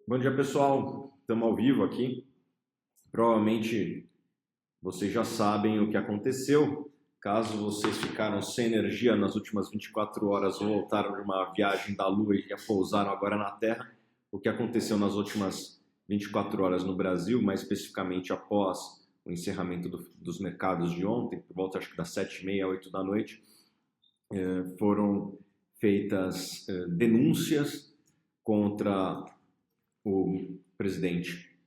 Bom dia, pessoal. Estamos ao vivo aqui. Provavelmente vocês já sabem o que aconteceu. Caso vocês ficaram sem energia nas últimas 24 horas ou voltaram de uma viagem da Lua e já pousaram agora na Terra, o que aconteceu nas últimas 24 horas no Brasil, mais especificamente após o encerramento dos mercados de ontem, por volta acho que das 7h30, 8 da noite, foram feitas denúncias contra o presidente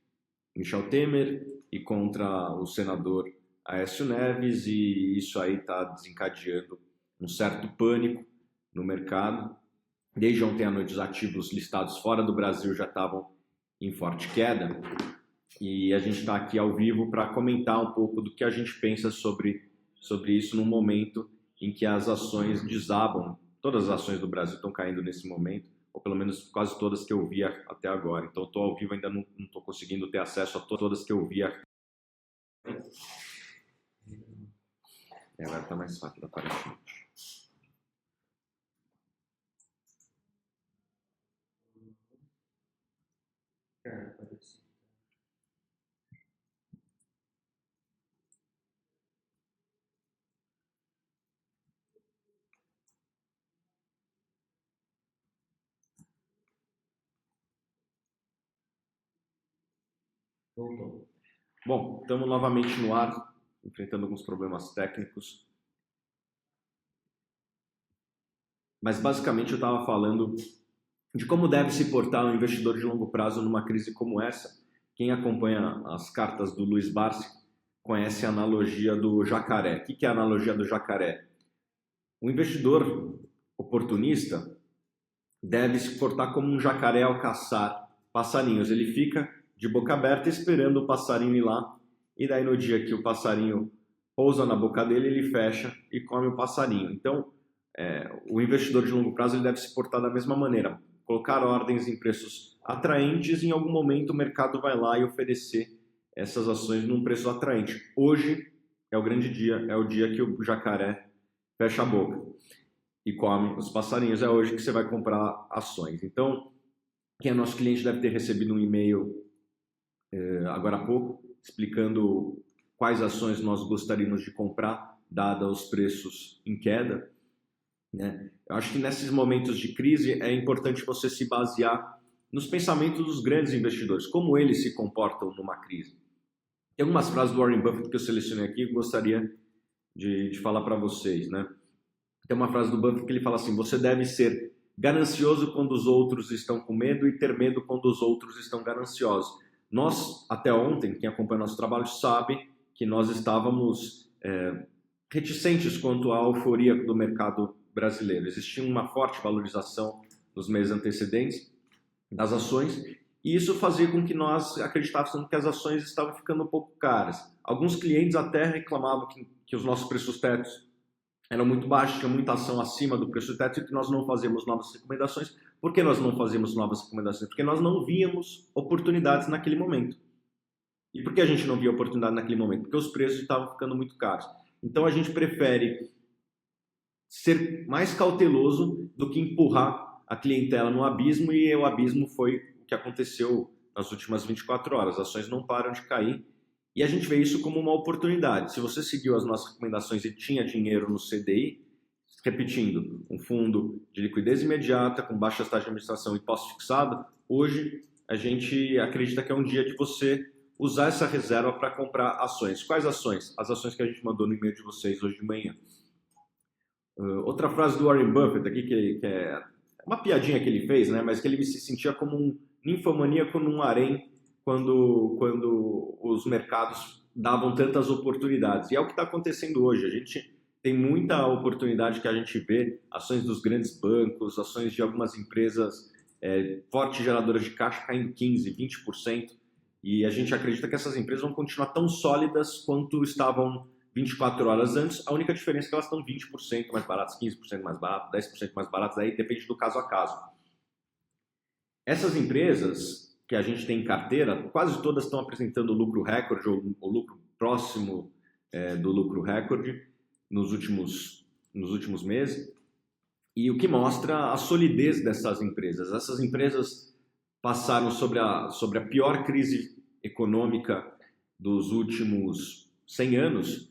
Michel Temer e contra o senador Aécio Neves, e isso aí está desencadeando um certo pânico no mercado. Desde ontem à noite, os ativos listados fora do Brasil já estavam em forte queda, e a gente está aqui ao vivo para comentar um pouco do que a gente pensa sobre isso num momento em que as ações desabam. Todas as ações do Brasil estão caindo nesse momento, ou pelo menos quase todas que eu vi até agora. Então, estou ao vivo, ainda não estou conseguindo ter acesso a todas que eu vi. Agora está mais rápido, aparentemente. Bom, estamos novamente no ar, enfrentando alguns problemas técnicos. Mas basicamente eu estava falando de como deve se portar um investidor de longo prazo numa crise como essa. Quem acompanha as cartas do Luiz Barsi conhece a analogia do jacaré. O que é a analogia do jacaré? O investidor oportunista deve se portar como um jacaré ao caçar passarinhos. Ele fica de boca aberta esperando o passarinho ir lá, e daí no dia que o passarinho pousa na boca dele, ele fecha e come o passarinho. Então, o investidor de longo prazo ele deve se portar da mesma maneira, colocar ordens em preços atraentes, e em algum momento o mercado vai lá e oferecer essas ações num preço atraente. Hoje é o grande dia, é o dia que o jacaré fecha a boca e come os passarinhos. É hoje que você vai comprar ações. Então, quem é nosso cliente deve ter recebido um e-mail agora há pouco, explicando quais ações nós gostaríamos de comprar, dada os preços em queda, né? Eu acho que nesses momentos de crise é importante você se basear nos pensamentos dos grandes investidores, como eles se comportam numa crise. Tem algumas frases do Warren Buffett que eu selecionei aqui e gostaria de falar para vocês, né? Tem uma frase do Buffett que ele fala assim: você deve ser ganancioso quando os outros estão com medo e ter medo quando os outros estão gananciosos. Nós, até ontem, quem acompanha nosso trabalho sabe que nós estávamos reticentes quanto à euforia do mercado brasileiro. Existia uma forte valorização nos meses antecedentes das ações, e isso fazia com que nós acreditássemos que as ações estavam ficando um pouco caras. Alguns clientes até reclamavam que os nossos preços tetos eram muito baixos, tinha muita ação acima do preço teto, e que nós não fazíamos novas recomendações. Por que nós não fazíamos novas recomendações? Porque nós não víamos oportunidades naquele momento. E por que a gente não via oportunidade naquele momento? Porque os preços estavam ficando muito caros. Então a gente prefere ser mais cauteloso do que empurrar a clientela no abismo, e o abismo foi o que aconteceu nas últimas 24 horas. As ações não param de cair, e a gente vê isso como uma oportunidade. Se você seguiu as nossas recomendações e tinha dinheiro no CDI, repetindo, um fundo de liquidez imediata, com baixas taxas de administração e pós-fixado, hoje a gente acredita que é um dia de você usar essa reserva para comprar ações. Quais ações? As ações que a gente mandou no e-mail de vocês hoje de manhã. Outra frase do Warren Buffett aqui, que é uma piadinha que ele fez, né? Mas que ele se sentia como um ninfomaníaco num harém quando os mercados davam tantas oportunidades. E é o que está acontecendo hoje. A gente tem muita oportunidade que a gente vê, ações dos grandes bancos, ações de algumas empresas fortes geradoras de caixa caindo 15%, 20%, e a gente acredita que essas empresas vão continuar tão sólidas quanto estavam 24 horas antes. A única diferença é que elas estão 20% mais baratas, 15% mais baratas, 10% mais baratas, aí depende do caso a caso. Essas empresas que a gente tem em carteira, quase todas estão apresentando lucro recorde ou lucro próximo do lucro recorde nos últimos meses, e o que mostra a solidez dessas empresas. Essas empresas passaram sobre a pior crise econômica dos últimos 100 anos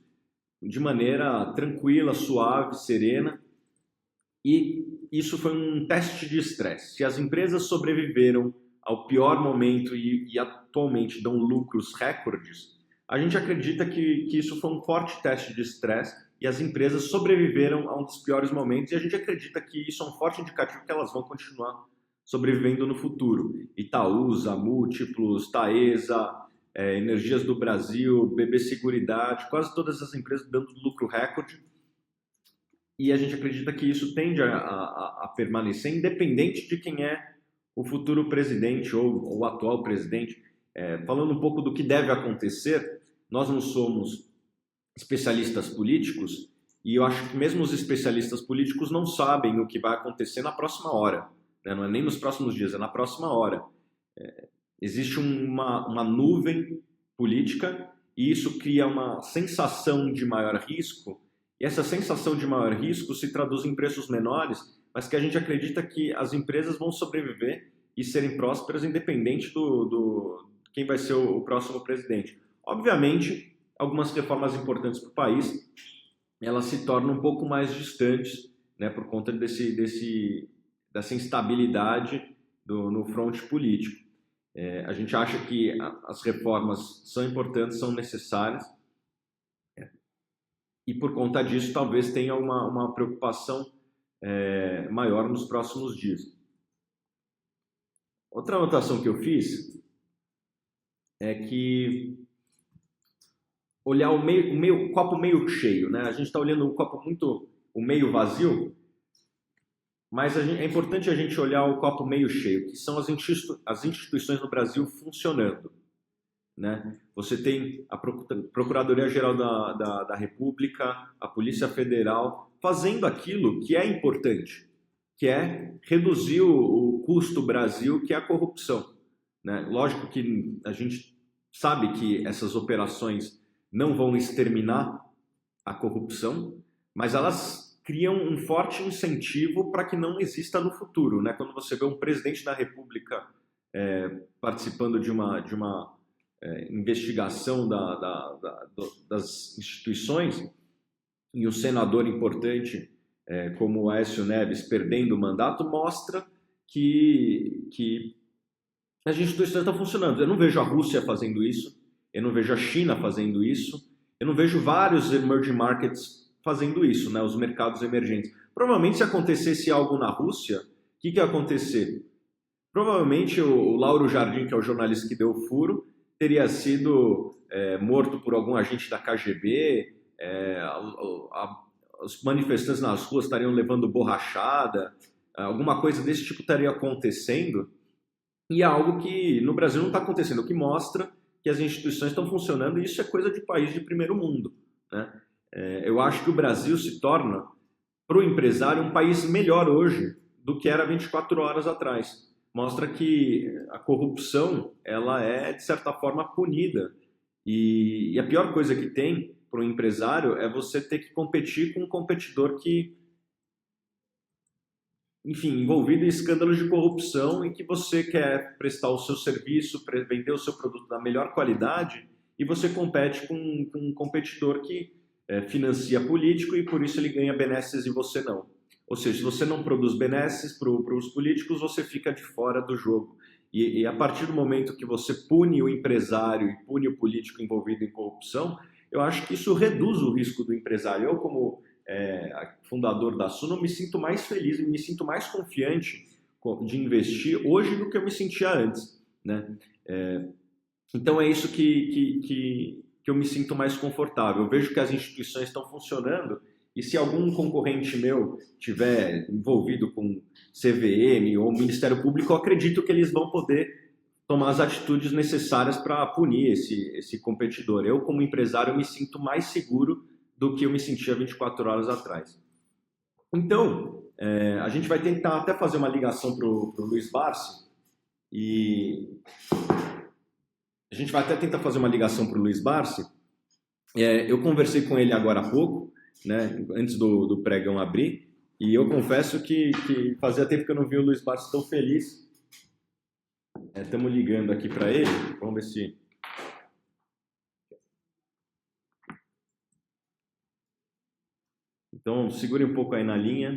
de maneira tranquila, suave, serena, e isso foi um teste de estresse. Se as empresas sobreviveram ao pior momento e atualmente dão lucros recordes, a gente acredita que isso foi um forte teste de estresse e as empresas sobreviveram a um dos piores momentos, e a gente acredita que isso é um forte indicativo que elas vão continuar sobrevivendo no futuro. Itaúsa, Múltiplos, Taesa, Energias do Brasil, BB Seguridade, quase todas as empresas dando lucro recorde, e a gente acredita que isso tende a permanecer independente de quem é o futuro presidente ou o atual presidente. Falando um pouco do que deve acontecer, nós não somos especialistas políticos, e eu acho que mesmo os especialistas políticos não sabem o que vai acontecer na próxima hora, né? Não é nem nos próximos dias, é na próxima hora. Existe uma nuvem política e isso cria uma sensação de maior risco, e essa sensação de maior risco se traduz em preços menores, mas que a gente acredita que as empresas vão sobreviver e serem prósperas independente do quem vai ser o próximo presidente. Obviamente, algumas reformas importantes para o país, elas se tornam um pouco mais distantes, né, por conta dessa instabilidade no fronte político. A gente acha que as reformas são importantes, são necessárias, e por conta disso talvez tenha uma preocupação maior nos próximos dias. Outra anotação que eu fiz é que olhar o copo meio cheio, né? A gente está olhando o meio vazio, mas é importante a gente olhar o copo meio cheio, que são as instituições no Brasil funcionando, né? Você tem a Procuradoria-Geral da República, a Polícia Federal, fazendo aquilo que é importante, que é reduzir o custo Brasil, que é a corrupção, né? Lógico que a gente sabe que essas operações não vão exterminar a corrupção, mas elas criam um forte incentivo para que não exista no futuro, né? Quando você vê um presidente da República participando de uma investigação das instituições, e um senador importante como o Aécio Neves perdendo o mandato, mostra que as instituições estão funcionando. Eu não vejo a Rússia fazendo isso, eu não vejo a China fazendo isso, eu não vejo vários emerging markets fazendo isso, né? Os mercados emergentes. Provavelmente, se acontecesse algo na Rússia, o que ia acontecer? Provavelmente o Lauro Jardim, que é o jornalista que deu o furo, teria sido morto por algum agente da KGB, os manifestantes nas ruas estariam levando borrachada, alguma coisa desse tipo estaria acontecendo, e é algo que no Brasil não está acontecendo, o que mostra que as instituições estão funcionando, e isso é coisa de país de primeiro mundo, né? Eu acho que o Brasil se torna, para o empresário, um país melhor hoje do que era 24 horas atrás. Mostra que a corrupção ela é, de certa forma, punida. E a pior coisa que tem para o empresário é você ter que competir com um competidor que, enfim, envolvido em escândalos de corrupção, e que você quer prestar o seu serviço, vender o seu produto da melhor qualidade, e você compete com um competidor que financia político e por isso ele ganha benesses e você não. Ou seja, se você não produz benesses para os políticos, você fica de fora do jogo. E a partir do momento que você pune o empresário e pune o político envolvido em corrupção, eu acho que isso reduz o risco do empresário. Eu, como fundador da Suno, me sinto mais feliz e me sinto mais confiante de investir hoje do que eu me sentia antes, né? Então é isso que eu me sinto mais confortável. Eu vejo que as instituições estão funcionando, e se algum concorrente meu tiver envolvido com CVM ou Ministério Público, eu acredito que eles vão poder tomar as atitudes necessárias para punir esse competidor. Eu, como empresário, me sinto mais seguro do que eu me sentia 24 horas atrás. Então, a gente vai tentar até fazer uma ligação para o Luiz Barsi, e a gente vai até tentar fazer uma ligação para o Luiz Barsi. Eu conversei com ele agora há pouco, né, antes do pregão abrir, e eu confesso que fazia tempo que eu não vi o Luiz Barsi tão feliz Estamos ligando aqui para ele. Vamos ver se... Então, segure um pouco aí na linha.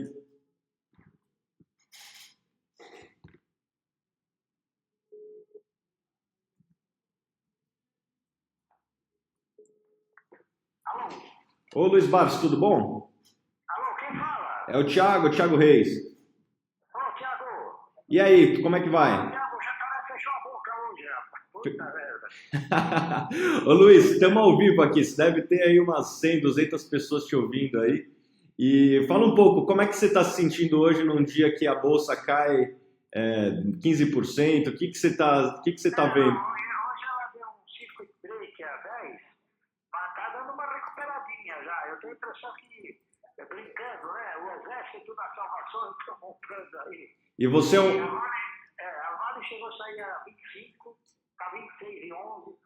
Alô? Ô, Luiz Barros, tudo bom? Alô, quem fala? É o Thiago Reis. Ô, Thiago. E aí, como é que vai? Thiago, já tá, fechou a boca hoje, rapaz. Puta merda. Ô Luiz, estamos ao vivo aqui, você deve ter aí umas 100, 200 pessoas te ouvindo aí. E fala um pouco, como é que você está se sentindo hoje num dia que a bolsa cai 15%? O que você tá vendo? Hoje ela deu um circuit break a 10, mas tá dando uma recuperadinha já. Eu tenho a impressão que, brincando, né? O exército da salvação está comprando aí. E você é A um... Vale chegou a sair a 25, tá 26,11.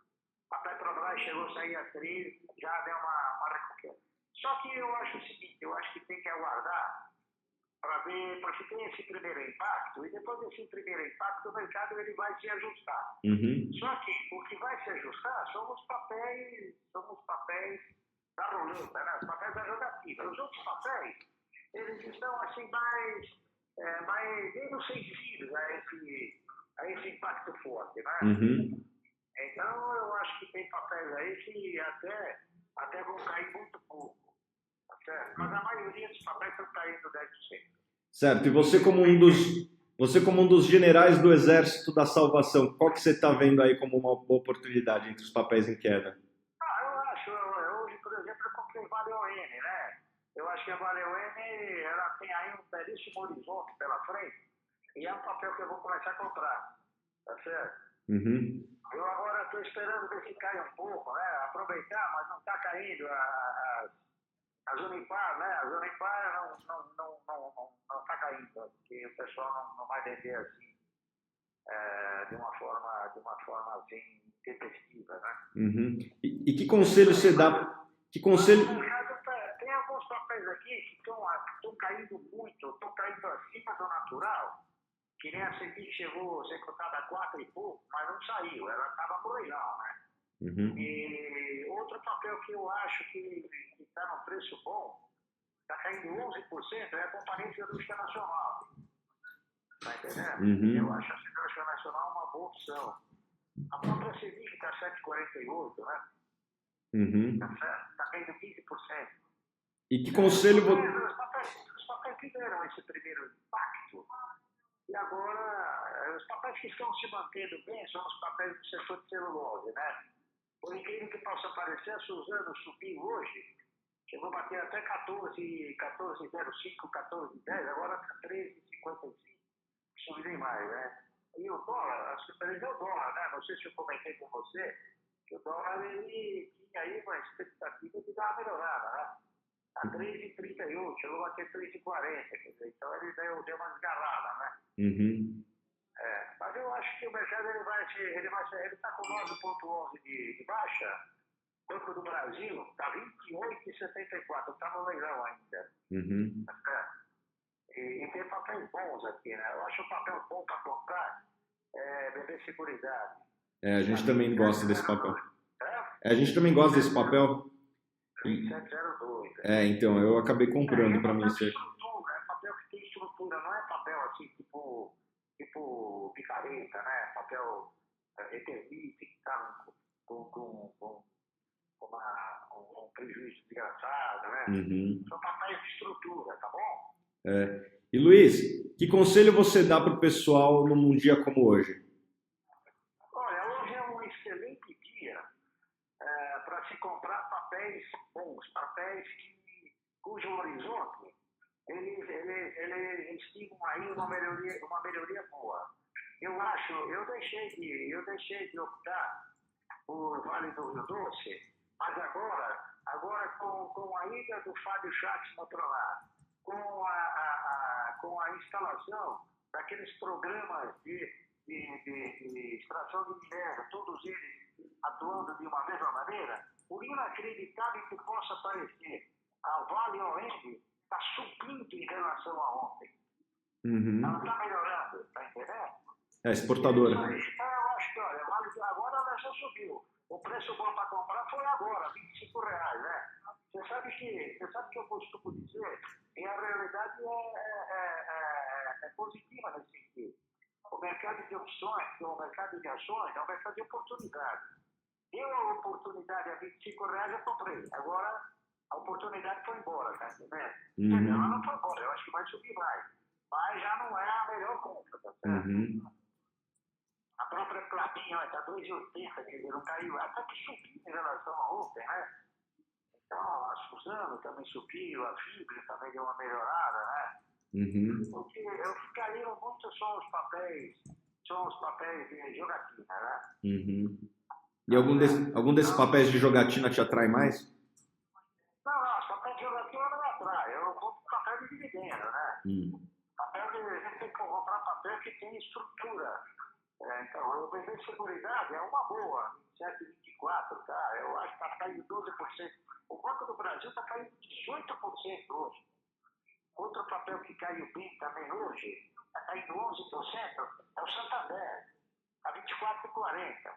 A Petrobras chegou a sair a 13, já deu uma recuperação. Só que eu acho o seguinte, eu acho que tem que aguardar para ver, porque tem esse primeiro impacto, e depois desse primeiro impacto o mercado ele vai se ajustar. Uhum. Só que o que vai se ajustar são os papéis da roleta, né? Os papéis da jogatina. Os outros papéis, eles estão assim mais menos sensíveis a esse impacto forte, né? Uhum. Então eu acho que tem papéis aí que até vão cair muito pouco. Certo? Mas a maioria dos papéis estão caindo 10%. Certo, e você como um dos generais do Exército da Salvação, qual que você está vendo aí como uma boa oportunidade entre os papéis em queda? Eu acho, hoje, por exemplo, eu comprei Vale ON, né? Eu acho que a Vale ON, ela tem aí um belíssimo horizonte pela frente, e é um papel que eu vou começar a comprar, tá certo? Uhum. Eu agora estou esperando ver se cai um pouco, né? Aproveitar, mas não está caindo as Unipar, né? As Unipar não está caindo, porque o pessoal não vai vender assim, de uma forma assim, intempestiva, né? Uhum. E que conselho você dá? Que conselho... Tem alguns papéis aqui que estão caindo muito, estão caindo acima do natural, que nem a CETIC chegou a ser cotada a 4 e pouco, mas não saiu, ela estava no leilão, né? Uhum. E outro papel que eu acho que está num preço bom, está caindo 11%, é a Companhia Siderúrgica Nacional. Está entendendo? Uhum. Eu acho a Siderúrgica Nacional uma boa opção. A própria CETIC está 7,48, né? Uhum. Está caindo 15%. E que conselho... Os papéis que deram esse primeiro impacto, e agora os papéis que estão se mantendo bem são os papéis do setor de celulose, né? Por incrível que possa parecer, a Suzano subiu hoje, chegou a bater até 14,05, 14,10, agora está 13,55, subiu nem mais, né? E o dólar, a surpresa é o dólar, né? Não sei se eu comentei com você, que o dólar ele tinha aí uma expectativa de dar uma melhorada, né? A 3,38, chegou a bater 3,40, quer dizer, então ele deu uma desgarrada, né? Uhum. Mas eu acho que o mercado ele está com 9,11 de baixa. Banco do Brasil está 28,74, está no leilão ainda. Uhum. E tem papéis bons aqui, né? Eu acho o papel bom para comprar BB Seguridade. A gente também gosta desse papel. É? A gente também gosta desse papel. 2702. Então, eu acabei comprando para mim. Estrutura, é papel que tem estrutura, não é papel assim, tipo picareta, né? Papel Eternite, que está com um prejuízo desgraçado, né? Uhum. São papéis de estrutura, tá bom? E Luiz, que conselho você dá para o pessoal num dia como hoje? Olha, hoje é um excelente dia para se comprar papéis bons, papéis cujo horizonte eles estimam aí uma melhoria boa. Eu deixei de optar por Vale do Rio Doce, mas agora com a ida do Fábio Schatz Motrolar, com a instalação daqueles programas de extração de minério, todos eles atuando de uma mesma maneira, por inacreditável que possa parecer, a Vale Oeste está subindo em relação a ontem. Uhum. Ela está melhorando, está entendendo? É exportadora. Então, eu acho que, olha, agora ela já subiu. O preço bom para comprar foi agora, R$ 25, né? Você sabe que eu costumo dizer, e a realidade é positiva nesse sentido. O mercado de opções, o mercado de ações, é um mercado de oportunidade. Deu a oportunidade a R$ 25, eu comprei. Agora a oportunidade foi embora, tá entendendo? Ela não foi embora, eu acho que vai subir mais. Mas já não é a melhor compra, tá certo? A própria Clabin, está 2,80, quer dizer, não caiu. Até que subiu em relação a ontem, né? Então, a Suzano também subiu, a Fibra também deu uma melhorada, né? Porque caíram muito só os papéis de jogatina, né? E algum desses papéis de jogatina te atrai mais? Não, os papéis de jogatina não me atrai. Eu compro papel de dividendo, né? A gente tem que comprar papel que tem estrutura. Então, o BB Seguridade é uma boa, 7,24, tá? Eu acho que está caindo 12%. O Banco do Brasil está caindo 18% hoje. Outro papel que caiu bem também hoje, está caindo 11%, é o Santander, a 24,40.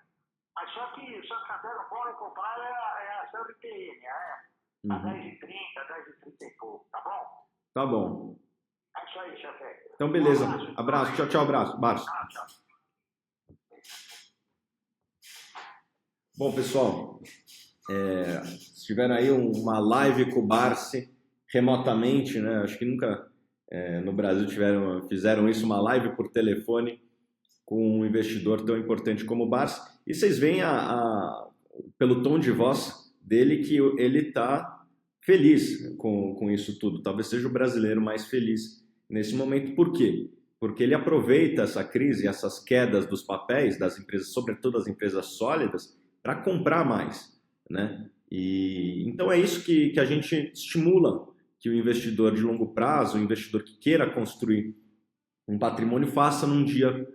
Mas só que o Santander não pode comprar é a ação IPM, né? A 10,30, 10,30 e pouco, tá bom? Tá bom. É isso aí, chefe. Então, beleza. Abraço. Tchau, tchau, abraço. Tchau. Bom, pessoal, se tiveram aí uma live com o Barsi remotamente, né? Acho que nunca no Brasil fizeram isso, uma live por telefone com um investidor tão importante como o Barsi. E vocês veem pelo tom de voz dele que ele está feliz com isso tudo. Talvez seja o brasileiro mais feliz nesse momento. Por quê? Porque ele aproveita essa crise, essas quedas dos papéis das empresas, sobretudo as empresas sólidas, para comprar mais, né? E então é isso que a gente estimula que o investidor de longo prazo, o investidor que queira construir um patrimônio, faça num dia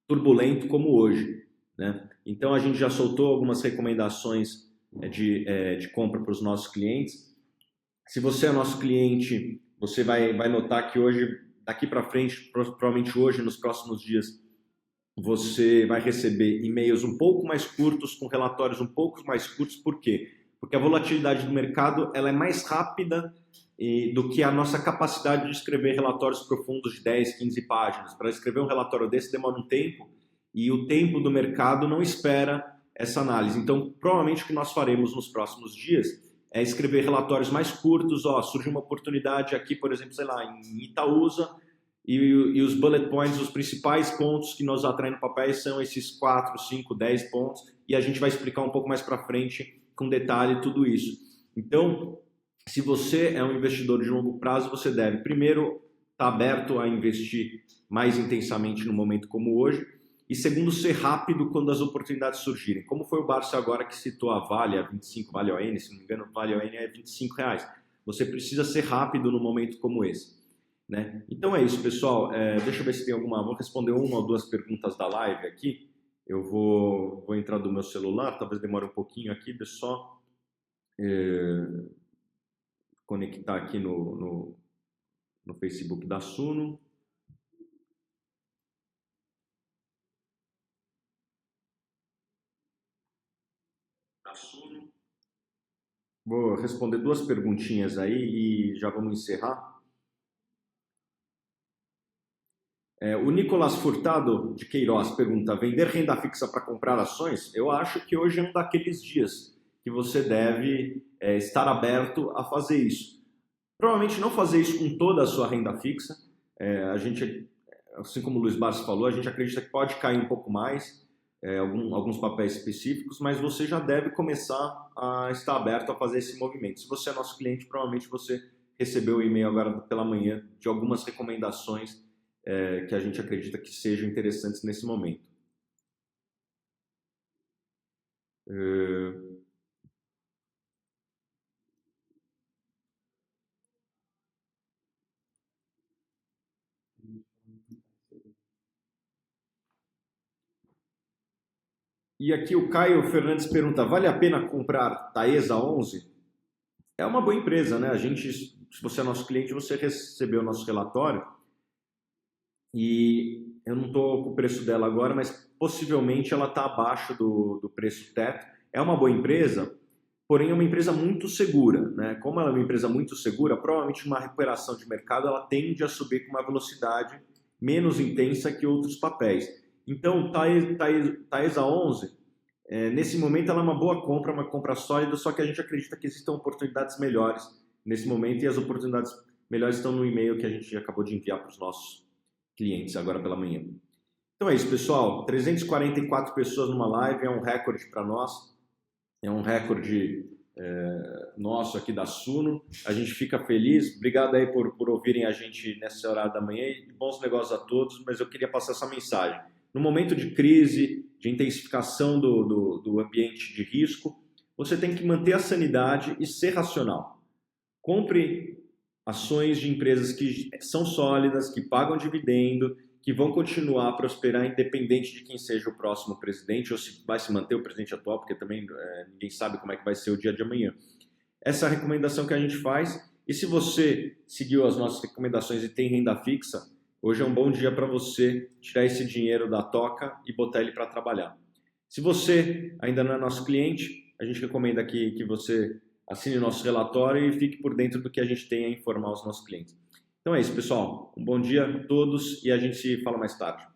turbulento como hoje, né? Então a gente já soltou algumas recomendações de compra para os nossos clientes. Se você é nosso cliente, você vai notar que hoje, daqui para frente, provavelmente hoje, nos próximos dias, você vai receber e-mails um pouco mais curtos, com relatórios um pouco mais curtos. Por quê? Porque a volatilidade do mercado ela é mais rápida do que a nossa capacidade de escrever relatórios profundos de 10, 15 páginas. Para escrever um relatório desse demora um tempo e o tempo do mercado não espera essa análise. Então, provavelmente o que nós faremos nos próximos dias é escrever relatórios mais curtos. Surge uma oportunidade aqui, por exemplo, sei lá, em Itaúsa, e os bullet points, os principais pontos que nos atraem no papel são esses 4, 5, 10 pontos, e a gente vai explicar um pouco mais para frente, com detalhe, tudo isso. Então, se você é um investidor de longo prazo, você deve, primeiro, estar aberto a investir mais intensamente no momento como hoje, e segundo, ser rápido quando as oportunidades surgirem. Como foi o Barça agora que citou a Vale, a 25, Vale ON, se não me engano, Vale ON é R$25. Você precisa ser rápido no momento como esse, né? Então é isso, pessoal. Deixa eu ver se tem alguma. Vou responder uma ou duas perguntas da live aqui. Eu vou entrar do meu celular, talvez demore um pouquinho aqui. Deixa eu só conectar aqui no Facebook da Suno. Vou responder duas perguntinhas aí e já vamos encerrar. O Nicolas Furtado de Queiroz pergunta: vender renda fixa para comprar ações? Eu acho que hoje é um daqueles dias que você deve estar aberto a fazer isso. Provavelmente não fazer isso com toda a sua renda fixa. A gente, assim como o Luiz Barsi falou, a gente acredita que pode cair um pouco mais, alguns papéis específicos, mas você já deve começar a estar aberto a fazer esse movimento. Se você é nosso cliente, provavelmente você recebeu o e-mail agora pela manhã de algumas recomendações que a gente acredita que sejam interessantes nesse momento. E aqui o Caio Fernandes pergunta: vale a pena comprar Taesa 11? É uma boa empresa, né? Se você é nosso cliente, você recebeu o nosso relatório. E eu não estou com o preço dela agora, mas possivelmente ela está abaixo do preço teto. É uma boa empresa, porém é uma empresa muito segura, né? Como ela é uma empresa muito segura, provavelmente uma recuperação de mercado ela tende a subir com uma velocidade menos intensa que outros papéis. Então, Taesa 11, nesse momento ela é uma boa compra, uma compra sólida, só que a gente acredita que existam oportunidades melhores nesse momento e as oportunidades melhores estão no e-mail que a gente acabou de enviar para os nossos clientes agora pela manhã. Então é isso, pessoal. 344 pessoas numa live é um recorde para nós. É um recorde nosso aqui da Suno. A gente fica feliz. Obrigado aí por ouvirem a gente nessa hora da manhã e bons negócios a todos, mas eu queria passar essa mensagem. No momento de crise, de intensificação do ambiente de risco, você tem que manter a sanidade e ser racional. Compre ações de empresas que são sólidas, que pagam dividendo, que vão continuar a prosperar independente de quem seja o próximo presidente ou se vai se manter o presidente atual, porque também ninguém sabe como é que vai ser o dia de amanhã. Essa é a recomendação que a gente faz. E se você seguiu as nossas recomendações e tem renda fixa, hoje é um bom dia para você tirar esse dinheiro da toca e botar ele para trabalhar. Se você ainda não é nosso cliente, a gente recomenda que você assine o nosso relatório e fique por dentro do que a gente tem a informar os nossos clientes. Então é isso, pessoal. Um bom dia a todos e a gente se fala mais tarde.